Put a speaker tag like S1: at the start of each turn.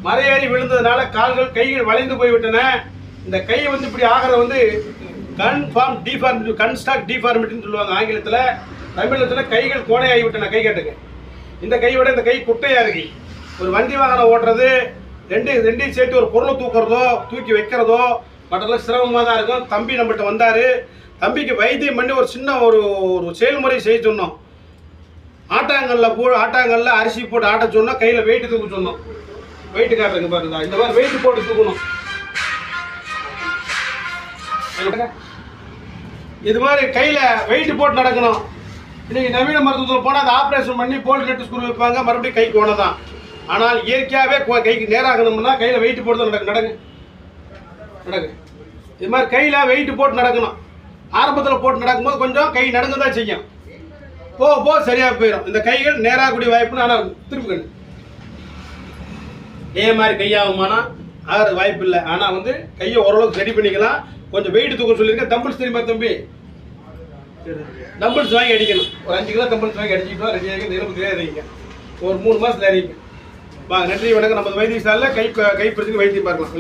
S1: மரையேறி விழுந்ததுனால கால்கள் கைகள் வளைந்து போய்விட்டன. இந்த கை வந்து இப்படி ஆகிறது வந்து கன்ஃபார்ம் டிஃபார்மிட்டி, கன்ஸ்டாக் டிஃபார்மிட்டின்னு சொல்லுவாங்க ஆங்கிலத்தில். தமிழத்தில் கைகள் கோணையாகிவிட்டன. கை கட்டுங்க. இந்த கையோட இந்த கை குட்டையாக இருக்கு. ஒரு வண்டி வாகனம் ஓட்டுறது ரெண்டையும் சேர்த்து ஒரு பொருளை தூக்குறதோ தூக்கி வைக்கிறதோ மற்றெல்லாம் சிரமமாக தான் இருக்கும். தம்பி நம்மகிட்ட வந்தார். தம்பிக்கு வைத்தியம் பண்ணி ஒரு சின்ன ஒரு செயல்முறை செய்ய சொன்னோம். ஆட்டாங்கல்ல அரிசி போட்டு ஆட்ட சொன்னோம். கையில் வெயிட்டு தூக்க சொன்னோம். வெயிட்டு காட்டுறங்க பாருங்க. இந்த மாதிரி வெயிட்டு போட்டு தூக்கணும். இது மாதிரி கையில் வெயிட்டு போட்டு நடக்கணும். இன்னைக்கு நவீன மருத்துவத்தில் போனால் அதை ஆப்ரேஷன் பண்ணி போல்ட் நெட்டு ஸ்க்ரூ வைப்பாங்க. மறுபடியும் கை கோணை தான். ஆனால் இயற்கையாகவே கைக்கு நேராகணும்னா கையில் வெயிட்டு போட்டு தான் நடக்கு. இது மாதிரி கையில் வெயிட்டு போட்டு நடக்கணும். ஆரம்பத்தில் போட்டு நடக்கும்போது கொஞ்சம் கை நடுங்க தான் செய்யும். போக சரியாக போயிடும். இந்த கைகள் நேராகக்கூடிய வாய்ப்புன்னு ஆனால் திருப்பிக்கணும். இதே மாதிரி கையாகுமானா ஆகிறது வாய்ப்பு இல்லை. ஆனால் வந்து கையை ஓரளவுக்கு ரெடி பண்ணிக்கலாம். கொஞ்சம் வெயிட் தூக்க சொல்லியிருக்கேன். தம்பிள்ஸ் தெரியுமா தம்பி? டம்பிள்ஸ் வாங்கி அடிக்கணும். ஒரு 5 கிலோ டம்பிள்ஸ் வாங்கி அடிச்சுக்கிட்டோம். ரெடி ஆகி எலும்புக்கு அறிவிங்க. ஒரு 3 மாதத்தில் அறிவிங்க. நன்றி, வணக்கம். நம்ம வைத்தியசாலையில் கை பிரச்சனைக்கு வைத்தியம் பார்க்கலாம்.